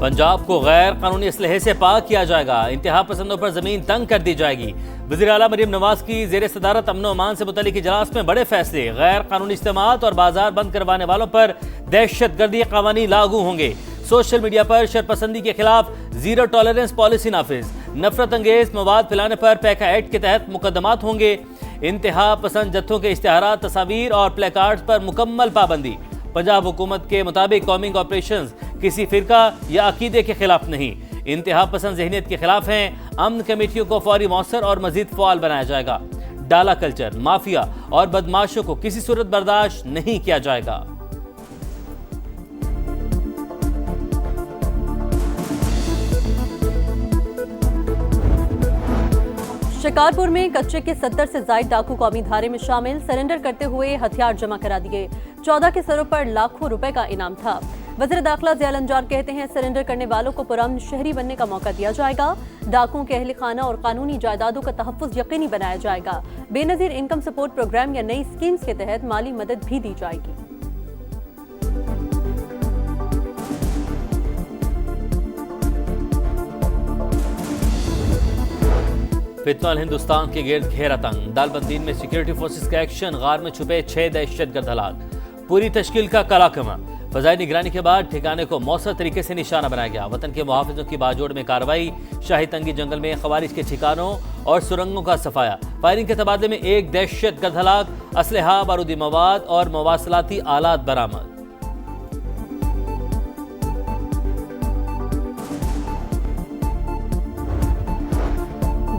पंजाब को गैर कानूनी असलहे से पाक किया जाएगा। इंतहा पसंदों पर जमीन तंग कर दी जाएगी। वज़ीर आला मरीम नवाज की जेर सदारत अमन अमान से मुतल्लिक इजलास में बड़े फैसले। गैर कानूनी इज्तिमात और बाजार बंद करवाने वालों पर दहशत गर्दी कानून लागू होंगे। सोशल मीडिया पर शरपसंदी के खिलाफ जीरो टॉलरेंस पॉलिसी नाफिज। नफरत अंगेज मवाद फैलाने पर पैका एक्ट के तहत मुकदमात होंगे। इंतहा पसंद जत्थों के इश्तिहारात, तस्वीर और प्लेकार्ड्स पर मुकम्मल पाबंदी। पंजाब हुकूमत के मुताबिक कॉमिंग ऑपरेशंस किसी फिरका या अकीदे के खिलाफ नहीं, इंतहा पसंद ज़हनियत के खिलाफ हैं। अमन कमेटियों को फौरी मौसर और मजीद फ़आल बनाया जाएगा। डाला कल्चर, माफिया और बदमाशों को किसी सूरत बर्दाश्त नहीं किया जाएगा। शिकारपुर में कच्चे के 70 से ज्यादा डाकू कौमी धारे में शामिल। सरेंडर करते हुए हथियार जमा करा दिए। 14 के सरों पर लाखों रुपए का इनाम था। वज़ीर दाखिला ज़िया अंजार कहते हैं, सरेंडर करने वालों को पुरअमन शहरी बनने का मौका दिया जाएगा। डाकुओं के अहल खाना और कानूनी जायदादों का तहफ़्फ़ुज़ यकीनी बनाया जाएगा। बेनज़ीर इनकम सपोर्ट प्रोग्राम या नई स्कीम्स के तहत माली मदद भी दी जाएगी। फितनल हिंदुस्तान के गिर्द घेरा तंग। दालबंदीन में सिक्योरिटी फोर्सेस का एक्शन। गार में छुपे 6 दहशतगर्द हलाक। पूरी तश्कील का कलाकमा। फजाई निगरानी के बाद ठिकाने को मौसर तरीके से निशाना बनाया गया। वतन के मुहाफिजों की बाजोड़ में कार्रवाई। शाही तंगी जंगल में खवारिज के ठिकानों और सुरंगों का सफाया। फायरिंग के तबादले में 1 दहशतगर्द हलाक। असलहा, बारूदी मवाद और मवासलाती आलात बरामद।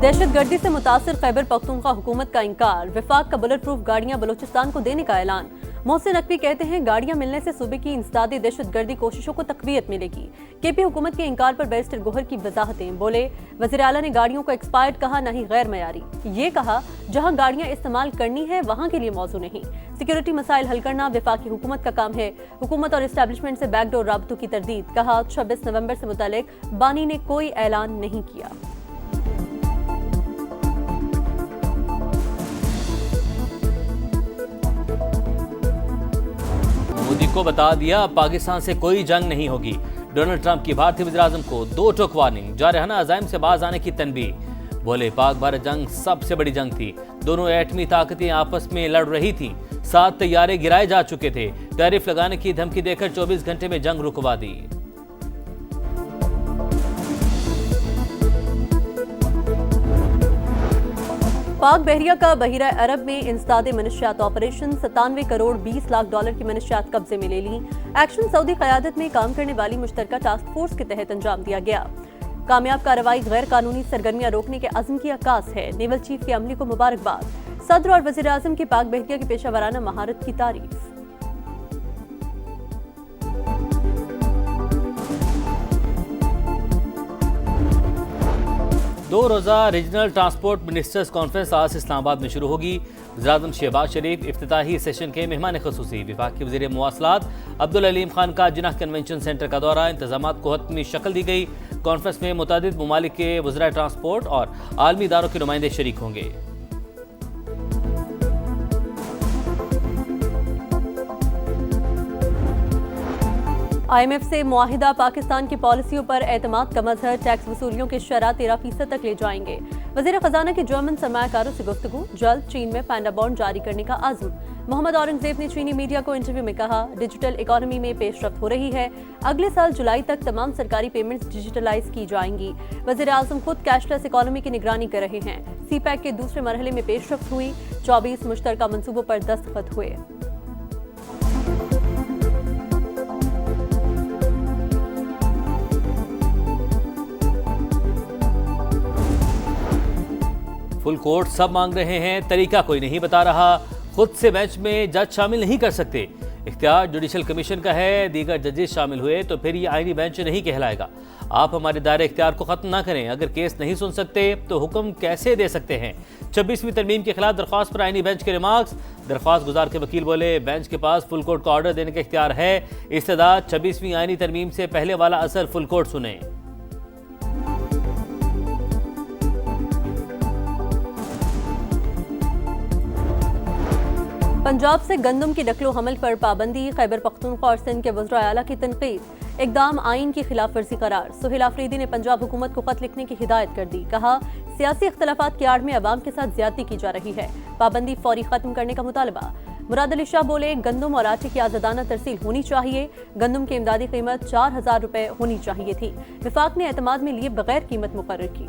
दहशतगर्दी से मुतासिर खैबर पख्तूनख्वा हुकूमत का इंकार। विफाक का बुलेट प्रूफ गाड़ियां बलूचिस्तान को देने का ऐलान। मोहसिन नकवी कहते हैं, गाड़ियां मिलने से सूबे की इंसदादी दहशतगर्दी कोशिशों को तकवीयत मिलेगी। केपी हुकूमत के इंकार पर बैरिस्टर गोहर की वजाहतें। बोले, वज़ीर आला ने गाड़ियों को एक्सपायर्ड कहा, नहीं गैर मयारी। ये कहा, जहां गाड़ियां इस्तेमाल करनी है वहां के लिए मौजू नहीं। सिक्योरिटी मसाइल हल करना वफाकी हुकूमत का काम है। हुकूमत और एस्टैब्लिशमेंट से बैकडोर राबतों की तरदीद। कहा, 26 नवंबर से मुतालिक बानी ने कोई ऐलान नहीं किया। मोदी को बता दिया, पाकिस्तान से कोई जंग नहीं होगी। डोनाल्ड ट्रंप की भारतीय वज़ीर-ए-आज़म को 2 टोक वार्निंग। जारहाना अज़ाइम से बाज आने की तनबीह। बोले, पाक भारत जंग सबसे बड़ी जंग थी। दोनों एटमी ताकतें आपस में लड़ रही थीं। 7 तैयारे गिराए जा चुके थे। टैरिफ लगाने की धमकी देकर 24 घंटे में जंग रुकवा दी। पाक बहरिया का बहिरा अरब में इंसदादे मनशियात ऑपरेशन। 97 करोड़ 20 लाख डॉलर की मनशियात कब्जे में ले ली। एक्शन सऊदी क़यादत में काम करने वाली मुश्तरका टास्क फोर्स के तहत अंजाम दिया गया। कामयाब कार्रवाई गैर कानूनी सरगर्मियां रोकने के अज़्म की अक्कास है। नेवल चीफ के अमले को मुबारकबाद। सदर और वज़ीर आज़म की पाक बहरिया की पेशावराना महारत की तारीफ। 2 रोज़ा रीजनल ट्रांसपोर्ट मिनिस्टर्स कॉन्फ्रेंस आज इस्लामाबाद में शुरू होगी। वज़ीर-ए-आज़म शहबाज शरीफ इफ्तिताही सेशन के मेहमान ख़ुसूसी। विभाग के वज़ीर मवासलात अब्दुल अलीम खान का जिन्ना कन्वेंशन सेंटर का दौरा। इंतजामात को हतमी शक्ल दी गई। कॉन्फ्रेंस में मुतादिद ममालिक के वज़राए ट्रांसपोर्ट और आलमी इदारों के नुमाइंदे शरीक होंगे। IMF से मुआहिदा पाकिस्तान की पॉलिसियों पर एतमाद का मजहर। टैक्स वसूलियों की शरह 13% तक ले जाएंगे। वज़ीर खजाना की जर्मन सरमायाकारों से गुफ्तगू। जल्द चीन में पैंडा बॉन्ड जारी करने का आज़म। मोहम्मद औरंगजेब ने चीनी मीडिया को इंटरव्यू में कहा, डिजिटल इकोनॉमी में पेशरफ्त हो रही है। अगले साल जुलाई तक तमाम सरकारी पेमेंट्स डिजिटलाइज की जाएंगी। वज़ीर आज़म खुद कैशलेस इकोनॉमी की निगरानी कर रहे हैं। CPEC के दूसरे मरहले में पेशरफ्त हुई। 24 मुश्तरका मंसूबों पर दस्तखत हुए। फुल कोर्ट सब मांग रहे हैं, तरीका कोई नहीं बता रहा। खुद से मैच में जज शामिल नहीं कर सकते। इख्तियार जुडिशल कमीशन का है। दीगर जजेस शामिल हुए तो फिर ये आईनी बेंच नहीं कहलाएगा। आप हमारे दायरे इख्तियार को खत्म ना करें। अगर केस नहीं सुन सकते तो हुक्म कैसे दे सकते हैं। 26वीं तरमीम के खिलाफ दरख्वास्त पर आईनी बेंच के रिमार्क्स। दरख्वास्त गुजार के वकील बोले, बेंच के पास फुल कोर्ट का ऑर्डर देने का इख्तियार है। इस्तदाद 26वीं आईनी तरमीम से पहले वाला असर फुल कोर्ट सुने। पंजाब से गंदम की नकलो हमल पर पाबंदी, खैबर पख्तूनख्वा और सिंध के वज़रा आला की तनकीद। इक़दाम आइन की खिलाफ वर्जी करार। सुहेल आफरीदी ने पंजाब हुकूमत को खत लिखने की हिदायत कर दी। कहा, सियासी इख्तलाफात की आड़ में अवाम के साथ ज्यादती की जा रही है। पाबंदी फौरी खत्म करने का मुतालबा। मुराद अली शाह बोले, गंदम और आटे की आज़ादाना तरसील होनी चाहिए। गंदम की इमदादी कीमत 4,000 रुपए होनी चाहिए थी। विफाक ने एतमाद में लिए बगैर कीमत मुकर्रर की।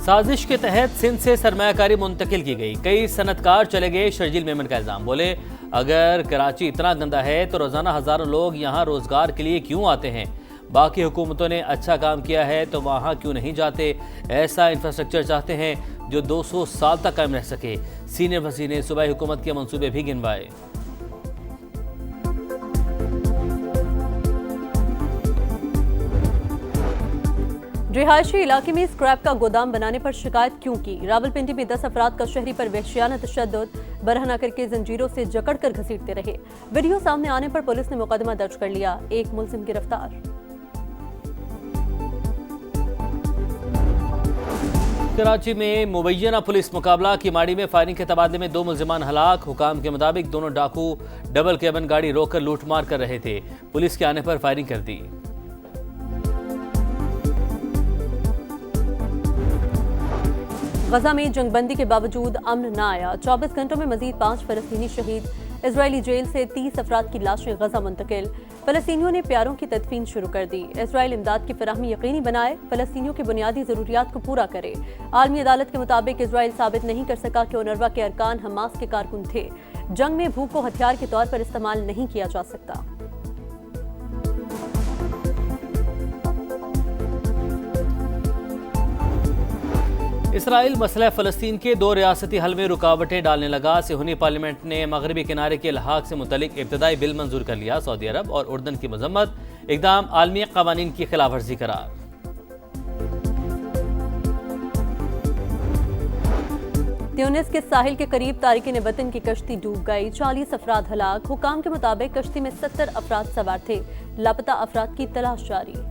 साजिश के तहत सिंध से सरमायाकारी मुंतकिल की गई। कई सनतकार चले गए, शर्जील मेमन का इल्जाम। बोले, अगर कराची इतना गंदा है तो रोजाना हजारों लोग यहाँ रोजगार के लिए क्यों आते हैं? बाकी हुकूमतों ने अच्छा काम किया है तो वहाँ क्यों नहीं जाते? ऐसा इंफ्रास्ट्रक्चर चाहते हैं जो 200 साल तक कायम रह सके। सीनियर वज़ीर ने सूबाई हुकूमत के मंसूबे भी गिनवाए। रिहायशी इलाके में स्क्रैप का गोदाम बनाने पर शिकायत क्यों की? रावलपिंडी में 10 अफराद का शहरी पर वहशियाना तशद्दुद, बरहना करके जंजीरों से जकड़कर घसीटते रहे। वीडियो सामने आने पर पुलिस ने मुकदमा दर्ज कर लिया। एक मुलजिम गिरफ्तार। कराची में मुबैना पुलिस मुकाबला। किमाड़ी में फायरिंग के तबादले में 2 मुलजिमान हलाक। हुकाम के मुताबिक दोनों डाकू डबल केबन गाड़ी रोककर लूटमार कर रहे थे। पुलिस के आने पर फायरिंग कर दी। गजा में जंगबंदी के बावजूद अमन न आया। 24 घंटों में मजीद 5 फलस्तीनी शहीद। इजरायली जेल से 30 अफराद की लाशें गजा मुंतकिल। फलस्तीनियों ने प्यारों की तदफीन शुरू कर दी। इसराइल इमदाद की फराहमी यकीनी बनाए, फलस्तीनियों की बुनियादी जरूरियात को पूरा करे। आलमी अदालत के मुताबिक इसराइल साबित नहीं कर सका कि ओनरवा के अरकान हमास के कारकुन थे। जंग में भूख को हथियार के तौर पर इस्तेमाल नहीं किया जा सकता। इसराइल मसला फ़लस्तीन के 2 रियासती हल में रुकावटें डालने लगा। सिहोनी पार्लियामेंट ने मगरबी किनारे के लहाक से मुतलिक इब्तदाई बिल मंजूर कर लिया। सऊदी अरब और उर्दन की मजम्मत। इक़दाम आलमी क़वानीन की खिलाफ वर्जी करार। ट्यूनिस के साहिल के करीब तारिकीन वतन की कश्ती डूब गई। 40 अफराद हलाक। हुकाम के मुताबिक कश्ती में 70 अफराद सवार थे। लापता अफराद की तलाश जारी।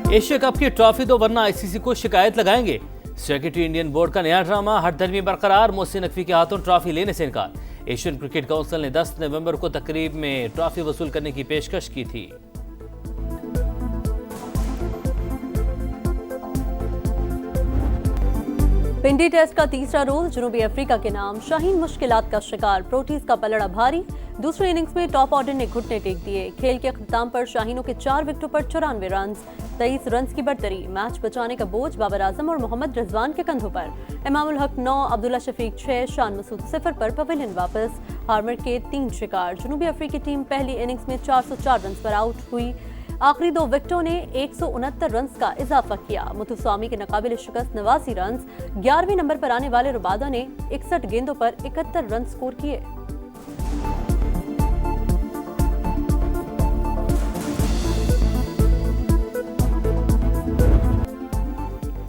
एशिया कप की ट्रॉफी दो वरना आईसीसी को शिकायत लगाएंगे। सेक्रेटरी इंडियन बोर्ड का नया ड्रामा। हठधर्मी बरकरार। मोहसिन नकवी के हाथों ट्रॉफी लेने से इनकार। एशियन क्रिकेट काउंसिल ने 10 नवंबर को तकरीब में ट्रॉफी वसूल करने की पेशकश की थी। पिंडी टेस्ट का तीसरा रोज जनूबी अफ्रीका के नाम। शाहीन मुश्किलात का शिकार। प्रोटीज का पलड़ा भारी। दूसरे इनिंग्स में टॉप ऑर्डर ने घुटने टेक दिए। खेल के अख्ताम पर शाहीनों के 4 विकेटों पर 94 रन, 23 रन की बढ़तरी। मैच बचाने का बोझ बाबर आजम और मोहम्मद रिजवान के कंधों पर। इमामुल हक 9, अब्दुल्ला शफीक 6, शान मसूद 0 पर पवेलियन वापस। हार्मर के 3 शिकार। जनूबी अफ्रीकी टीम पहली इनिंग्स में 404 रन पर आउट हुई। आखिरी 2 विकेटों ने 169 रन का इजाफा किया। मुथुस्वामी के नाकाबिल शिकस्त 89 रन। 11वें नंबर पर आने वाले रुबादा ने 61 गेंदों पर 71 रन स्कोर किए।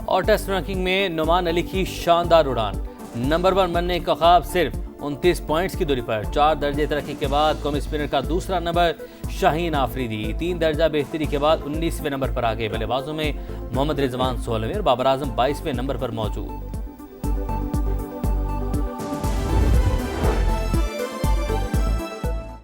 और टेस्ट रैंकिंग में नुमान अली की शानदार उड़ान। नंबर 1 बनने का ख्वाब सिर्फ 29 पॉइंट्स की दूरी पर। 4 दर्जे तरक्की के बाद कौमी स्पिनर का दूसरा नंबर शाहीन आफरीदी। 3 दर्जा बेहतरी के बाद 19वें नंबर पर आ गए। बल्लेबाजों में मोहम्मद रिजवान 16वें और बाबर आजम 22वें नंबर पर मौजूद।